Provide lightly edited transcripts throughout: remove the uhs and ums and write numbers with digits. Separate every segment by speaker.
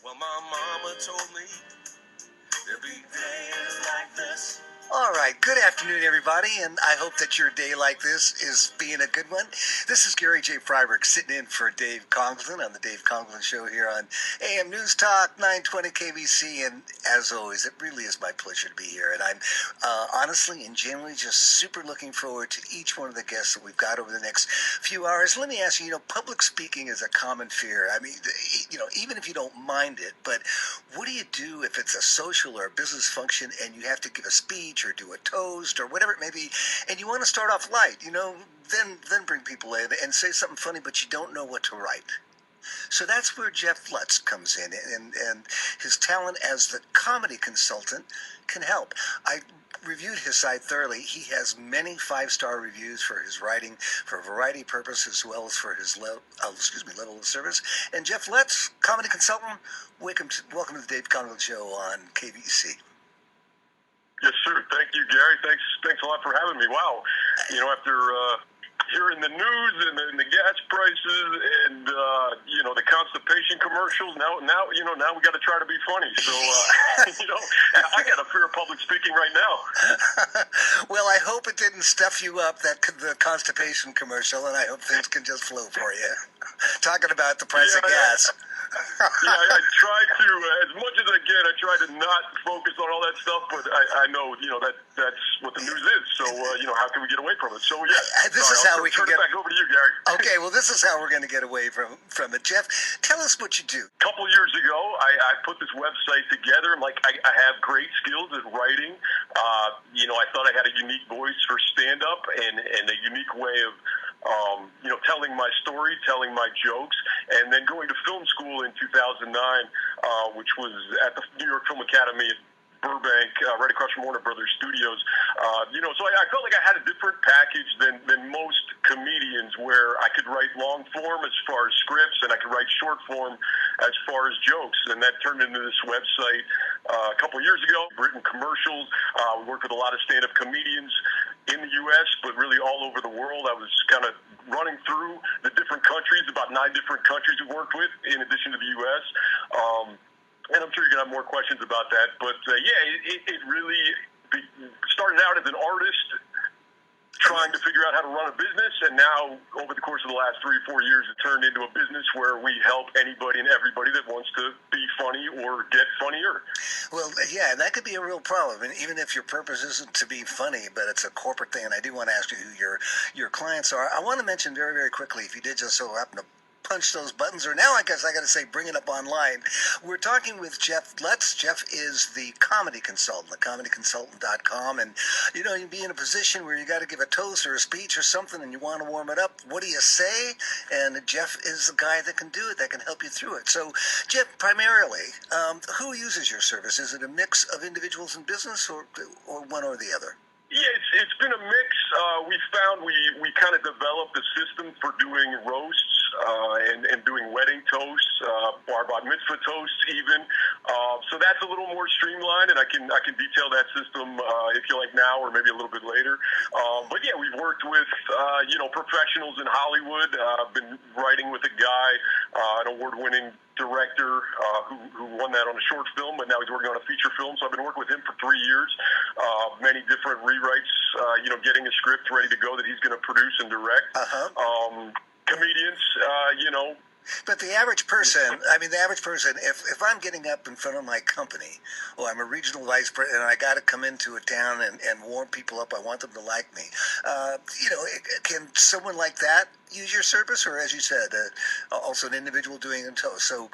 Speaker 1: Well, my mama told me there'd be days like this.
Speaker 2: All right, good afternoon, everybody, and I hope that your day like this is being a good one. This is Gary J. Freiberg sitting in for Dave Congalton on the Dave Congalton Show here on AM News Talk 920 KVEC, and as always, it really is my pleasure to be here, and I'm honestly and genuinely just super looking forward to each one of the guests that we've got over the next few hours. Let me ask you, public speaking is a common fear. I mean, even if you don't mind it, but what do you do if it's a social or a business function and you have to give a speech or do a toast or whatever it may be, and you want to start off light, then bring people in and say something funny, but you don't know what to write. So that's where Jeff Lutz comes in, and his talent as the comedy consultant can help. I reviewed his site thoroughly. He has many 5-star reviews for his writing, for a variety of purposes, as well as for his level of service. And Jeff Lutz, comedy consultant, welcome to the Dave Congalton Show on KVEC.
Speaker 3: Yes, sir. Thank you, Gary. Thanks a lot for having me. Wow. After hearing the news and the gas prices and the constipation commercials, now we got to try to be funny. So I got a fear of public speaking right now.
Speaker 2: Well, I hope it didn't stuff you up, the constipation commercial, and I hope things can just flow for you. Talking about the price of gas.
Speaker 3: I try to, as much as I can, I try to not focus on all that stuff, but I know, that's what the news is. So, how can we get away from it? So, yeah.
Speaker 2: This is how we can
Speaker 3: turn it back over to you, Gary.
Speaker 2: Okay, well, this is how we're going to get away from it. Jeff, tell us what you do.
Speaker 3: A couple years ago, I put this website together. I'm like, I have great skills at writing. I thought I had a unique voice for stand-up and a unique way of telling my story, telling my jokes, and then going to film school in 2009, which was at the New York Film Academy at Burbank, right across from Warner Brothers Studios. So I felt like I had a different package than most comedians, where I could write long form as far as scripts, and I could write short form as far as jokes. And that turned into this website a couple years ago. Written commercials. We worked with a lot of stand-up comedians in the U.S., but really all over the world. I was kind of running through the different countries, about 9 different countries we worked with, in addition to the U.S. And I'm sure you're going to have more questions about that. But, it really started out as an artist trying to figure out how to run a business, and now, over the course of the last 3 or 4 years, it turned into a business where we help anybody and everybody that wants to be funny or get funnier.
Speaker 2: Well, yeah, and that could be a real problem. And even if your purpose isn't to be funny, but it's a corporate thing, and I do want to ask you who your clients are. I want to mention very, very quickly, if you did just so happen to punch those buttons, or now I guess I got to say bring it up online. We're talking with Jeff Lutz. Jeff is the comedy consultant, thecomedyconsultant.com, and you'd be in a position where you got to give a toast or a speech or something and you want to warm it up. What do you say? And Jeff is the guy that can do it, that can help you through it. So Jeff, primarily, who uses your service? Is it a mix of individuals and business, or one or the other?
Speaker 3: Yeah, it's been a mix. We found we kind of developed a system for doing roasts and doing wedding toasts, bar mitzvah toasts even. So that's a little more streamlined, and I can detail that system if you like now or maybe a little bit later. But yeah, we've worked with professionals in Hollywood. I've been writing with a guy, an award-winning director who won that on a short film, but now he's working on a feature film. So I've been working with him for 3 years. Many different rewrites, getting a script ready to go that he's going to produce and direct. Comedians,
Speaker 2: But the average person, if I'm getting up in front of my company, or I'm a regional vice president, and I got to come into a town and warm people up, I want them to like me, can someone like that use your service? Or, as you said, also an individual doing a toast? So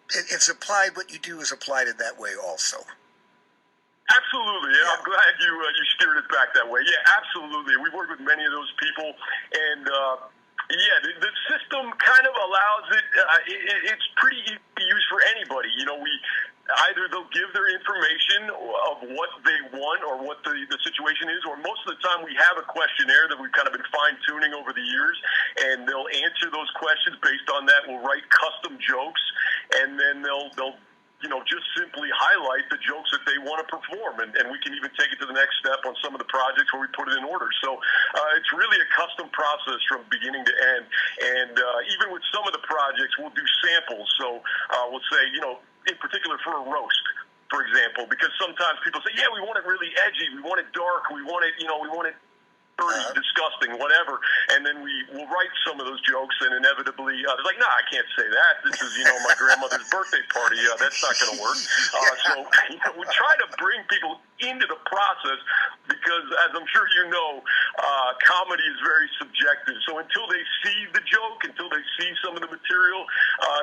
Speaker 2: it's applied, what you do is applied in that way also.
Speaker 3: Absolutely. Yeah. I'm glad you steered it back that way. Yeah, absolutely. We work with many of those people, and the system kind of allows it. It's pretty easy to use for anybody. Either they'll give their information of what they want or what the situation is, or most of the time we have a questionnaire that we've kind of been fine-tuning over the years, and they'll answer those questions. Based on that, we'll write custom jokes, and then they'll just simply highlight the jokes that they want to perform, and we can even take it to the next step on some of the projects where we put it in order. So it's really a custom process from beginning to end, and even with some of the projects, we'll do samples. So we'll say, in particular for a roast, for example, because sometimes people say, yeah, we want it really edgy, we want it dark, we want it, we want it dirty, disgusting, whatever, and then we'll write some of those jokes, and inevitably they're like, nah, I can't say that. This is, my grandmother's birthday party. That's not going to work. So we try to bring people into the process because, as I'm sure you know, comedy is very subjective. So until they see the joke, until they see some of the material,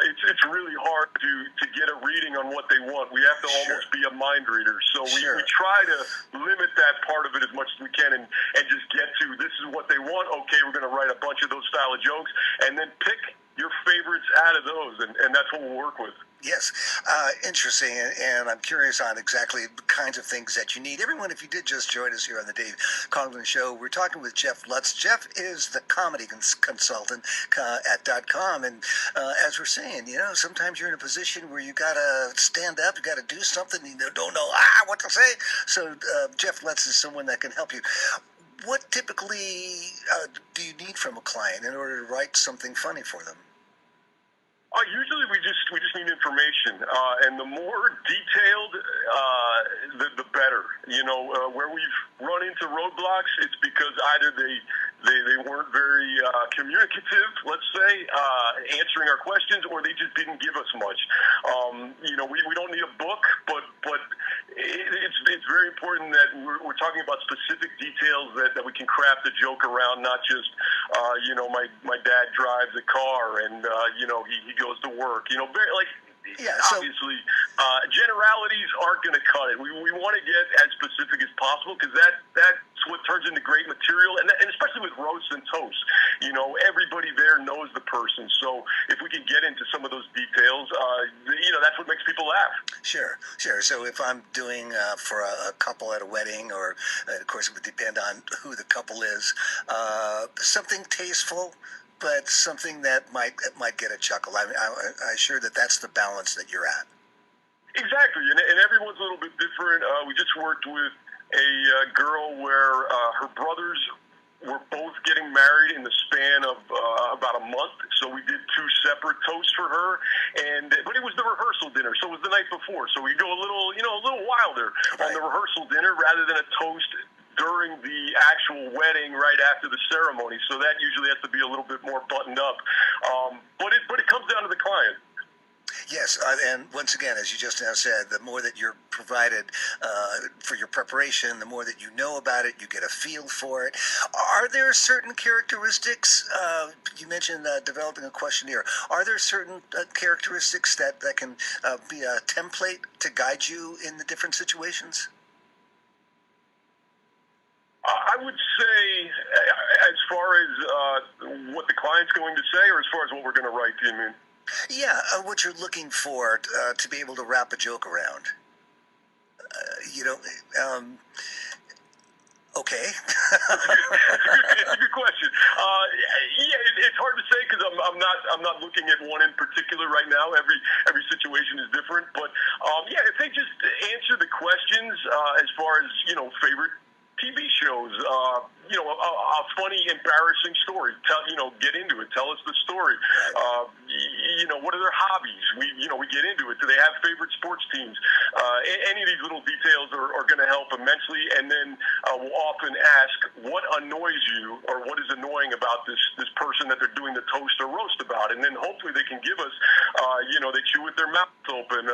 Speaker 3: it's really hard to get a reading on what they want. We have to almost be a mind reader. So we try to limit that part of it as much as we can and just get to, this is what they want. Okay, we're going to write a bunch of those style of jokes, and then pick your favorites out of those, and that's what we'll work with.
Speaker 2: Yes, interesting, and I'm curious on exactly the kinds of things that you need. Everyone, if you did just join us here on the Dave Congalton Show, we're talking with Jeff Lutz. Jeff is the comedy consultant at .com, and as we're saying, sometimes you're in a position where you got to stand up, you got to do something, you don't know what to say. So Jeff Lutz is someone that can help you. What typically do you need from a client in order to write something funny for them?
Speaker 3: Usually we just need information, and the more detailed, the better. Where we've run into roadblocks, it's because either they weren't very communicative, let's say, answering our questions, or they just didn't give us much. We don't need a book, but it's very important that we're talking about specific details that we can craft a joke around, not just my dad drives a car and he goes to work. Obviously, generalities aren't going to cut it. We want to get as specific as possible because that's what turns into great material, and especially with roasts and toasts. Everybody there knows the person, so if we can get into some of those details, that's what makes people laugh.
Speaker 2: Sure. So if I'm doing for a couple at a wedding, or of course it would depend on who the couple is, something tasteful, but something that might get a chuckle. I'm sure that's the balance that you're at.
Speaker 3: Exactly, and everyone's a little bit different. We just worked with a girl where her brothers were both getting married in the span of about a month, so we did two separate toasts for her, but it was the rehearsal dinner, so it was the night before, so we go a little wilder on the rehearsal dinner rather than a toast during the actual wedding right after the ceremony. So that usually has to be a little bit more buttoned up. But it comes down to the client.
Speaker 2: Yes, and once again, as you just now said, the more that you're provided for your preparation, the more that you know about it, you get a feel for it. Are there certain characteristics, you mentioned developing a questionnaire, are there certain characteristics that can be a template to guide you in the different situations?
Speaker 3: I would say, as far as what the client's going to say, or as far as what we're going to write, do you mean?
Speaker 2: Yeah, what you're looking for to be able to wrap a joke around. Okay.
Speaker 3: It's a good question. It's hard to say because I'm not looking at one in particular right now. Every situation is different, but if they just answer the questions as far as favorite TV shows, a funny, embarrassing story. Get into it. Tell us the story. What are their hobbies? We get into it. Do they have favorite sports teams? Any of these little details are going to help immensely. And then we'll often ask, what annoys you, or what is annoying about this person that they're doing the toast or roast about? And then hopefully they can give us, they chew with their mouth open.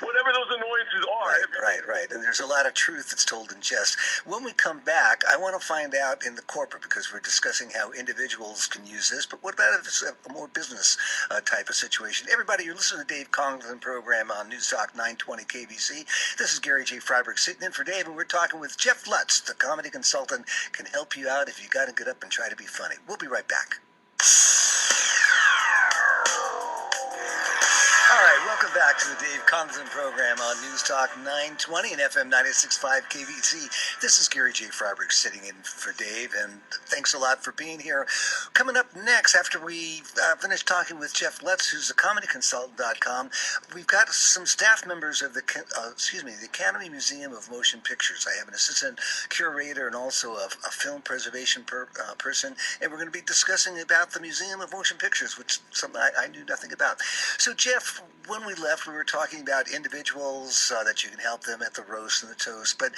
Speaker 3: Whatever those annoyances are.
Speaker 2: Right. And there's a lot of truth that's told in jest. When we come back, I want to find out in the corporate, because we're discussing how individuals can use this, but what about if it's a more business type of situation? Everybody, you're listening to the Dave Congalton program on News Talk 920 KVEC. This is Gary J. Freiberg sitting in for Dave, and we're talking with Jeff Lutz, the comedy consultant, can help you out if you got to get up and try to be funny. We'll be right back. All right, welcome back. back to the Dave Congalton program on News Talk 920 and FM 96.5 KVEC. This is Gary J. Freiberg sitting in for Dave, and thanks a lot for being here. Coming up next, after we finish talking with Jeff Lutz, who's the comedyconsultant.com, we've got some staff members of the Academy Museum of Motion Pictures. I have an assistant curator and also a film preservation person, and we're going to be discussing about the Museum of Motion Pictures, which is something I knew nothing about. So, Jeff, when we left, we were talking about individuals that you can help them at the roast and the toast, but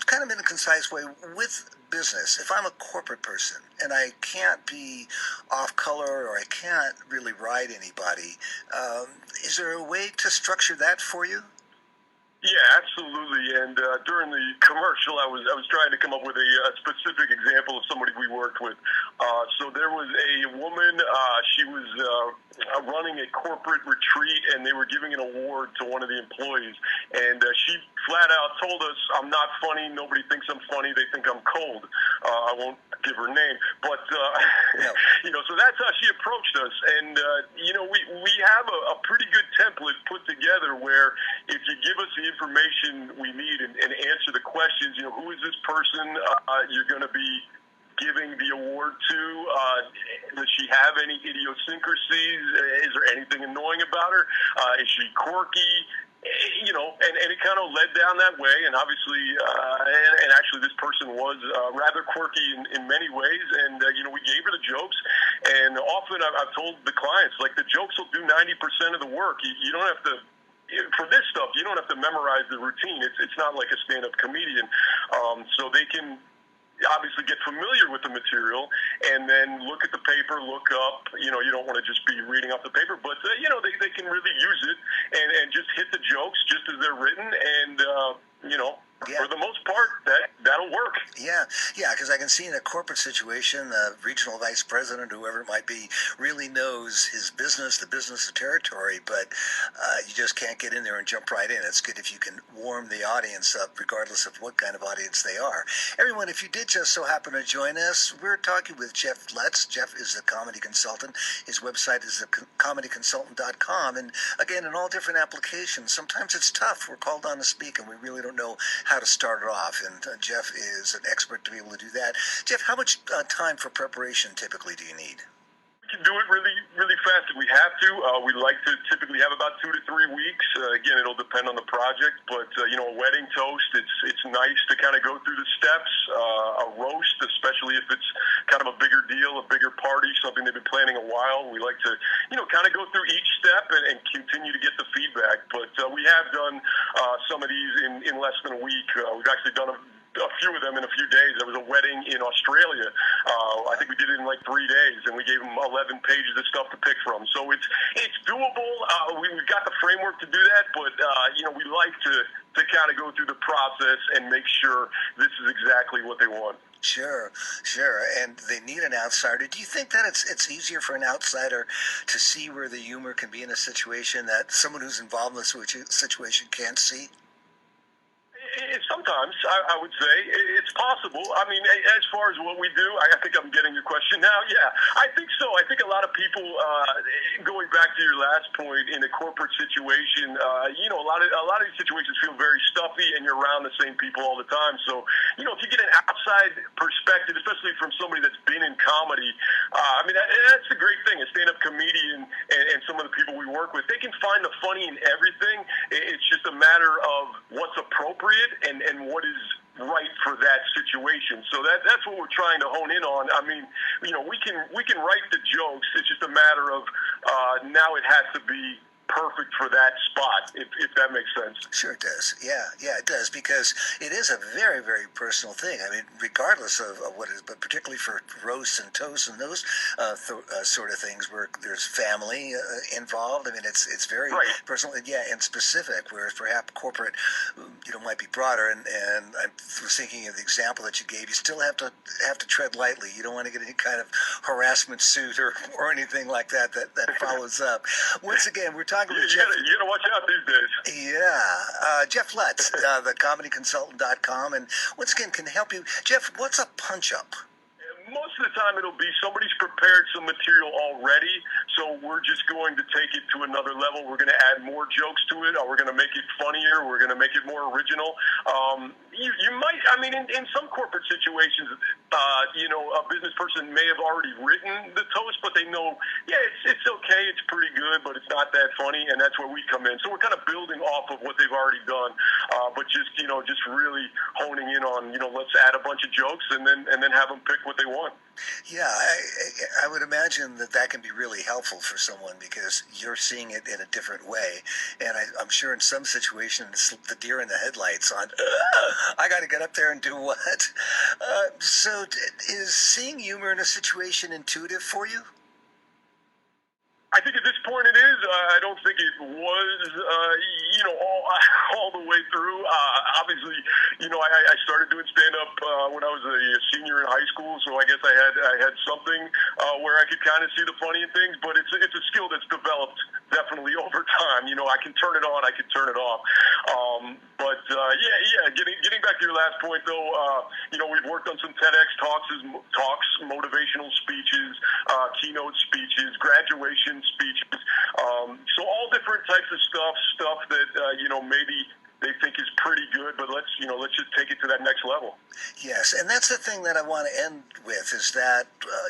Speaker 2: kind of in a concise way with business. If I'm a corporate person and I can't be off color or I can't really ride anybody, is there a way to structure that for you?
Speaker 3: Yeah, absolutely. And during the commercial, I was trying to come up with a specific example of somebody we worked with. So there was a woman. She was running a corporate retreat, and they were giving an award to one of the employees. And she flat out told us, "I'm not funny. Nobody thinks I'm funny. They think I'm cold." I won't give her name, but no. So that's how she approached us. And we have a pretty good template put together where if you give us the information we need and answer the questions, who is this person you're going to be giving the award to? Does she have any idiosyncrasies? Is there anything annoying about her? Is she quirky? And it kind of led down that way. And obviously, and actually this person was rather quirky in many ways. And, we gave her the jokes. And often I've told the clients, like, the jokes will do 90% of the work. You don't have to. For this stuff, you don't have to memorize the routine. It's not like a stand-up comedian. So they can obviously get familiar with the material and then look at the paper, look up. You don't want to just be reading off the paper, but, they can really use it and just hit the jokes just as they're written. And, for the most part, that'll work.
Speaker 2: Yeah, because I can see in a corporate situation, the regional vice president, whoever it might be, really knows his business, the business of territory, but you just can't get in there and jump right in. It's good if you can warm the audience up, regardless of what kind of audience they are. Everyone, if you did just so happen to join us, we're talking with Jeff Lutz. Jeff is a comedy consultant. His website is comedyconsultant.com, and again, in all different applications. Sometimes it's tough. We're called on to speak, and we really don't know how to start it off, and Jeff is an expert to be able to do that. Jeff, how much time for preparation typically do you need?
Speaker 3: We can do it really, really fast if we have to. We like to typically have about 2 to 3 weeks. Again, it'll depend on the project, but a wedding toast, it's nice to kind of go through the steps. A roast, especially if it's kind of a bigger deal, a bigger party, something they've been planning a while. We like to, kind of go through each step and continue to get the feedback. But we have done some of these in less than a week. We've actually done a few of them in a few days. There was a wedding in Australia. I think we did it in like 3 days, and we gave them 11 pages of stuff to pick from. So it's doable. We've got the framework to do that, but we like to kind of go through the process and make sure this is exactly what they want.
Speaker 2: Sure. And they need an outsider. Do you think that it's easier for an outsider to see where the humor can be in a situation that someone who's involved in the situation can't see?
Speaker 3: Sometimes, I would say, it's possible. I mean, as far as what we do, I think I'm getting your question now. Yeah, I think so. I think a lot of people, going back to your last point, in a corporate situation, a lot of these situations feel very stuffy, and you're around the same people all the time. So, if you get an outside perspective, especially from somebody that's been in comedy, that's the great thing. A stand-up comedian and some of the people we work with, they can find the funny in everything. It's just a matter of what's appropriate and what is right for that situation. So that's what we're trying to hone in on. I mean, we can write the jokes. It's just a matter of now it has to be perfect for that spot, if that makes sense.
Speaker 2: Sure it does. Yeah, it does, because it is a very, very personal thing. I mean, regardless of what it is, but particularly for roasts and toasts and those sort of things where there's family involved. I mean, it's very personal, and specific, whereas perhaps corporate, might be broader. And I was thinking of the example that you gave. You still have to tread lightly. You don't want to get any kind of harassment suit or anything like that follows up. Once again, we're talking with Jeff.
Speaker 3: You gotta watch out these days.
Speaker 2: Yeah. Jeff Lutz, the comedyconsultant.com. And once again, can help you. Jeff, what's a punch-up?
Speaker 3: Most of the time it'll be somebody's prepared some material already, So we're just going to take it to another level. We're going to add more jokes to it. We're going to make it funnier. We're going to make it more original. You might, I mean, in some corporate situations, a business person may have already written the toast, but they know, yeah, it's okay, it's pretty good, but it's not that funny, and that's where we come in. So we're kind of building off of what they've already done, but just really honing in on, let's add a bunch of jokes and then have them pick what they want.
Speaker 2: Yeah, I would imagine that can be really helpful for someone because you're seeing it in a different way. And I'm sure in some situations, the deer in the headlights on, I got to get up there and do what? So is seeing humor in a situation intuitive for you?
Speaker 3: I think at this point it is. I don't think it was, all the way through. Obviously, I started doing stand-up when I was a senior in high school, so I guess I had something where I could kind of see the funny in things. But it's a skill that's developed definitely over time. I can turn it on, I can turn it off. Getting back to your last point though, we've worked on some TEDx talks, motivational speeches, keynote speeches, graduation speeches. So all different types of stuff that maybe they think is pretty good, but let's just take it to that next level.
Speaker 2: Yes, and that's the thing that I want to end with is that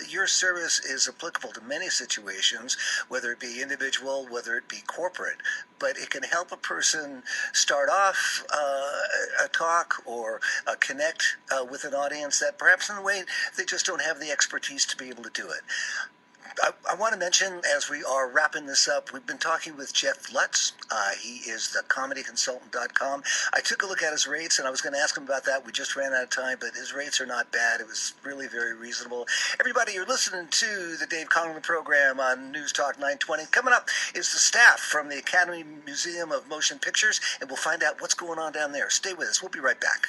Speaker 2: your service is applicable to many situations, whether it be individual, whether it be corporate, but it can help a person start off a talk or connect with an audience that perhaps in a way they just don't have the expertise to be able to do it. I want to mention, as we are wrapping this up, we've been talking with Jeff Lutz. He is the comedyconsultant.com. I took a look at his rates, and I was going to ask him about that. We just ran out of time, but his rates are not bad. It was really very reasonable. Everybody, you're listening to the Dave Congalton program on News Talk 920. Coming up is the staff from the Academy Museum of Motion Pictures, and we'll find out what's going on down there. Stay with us. We'll be right back.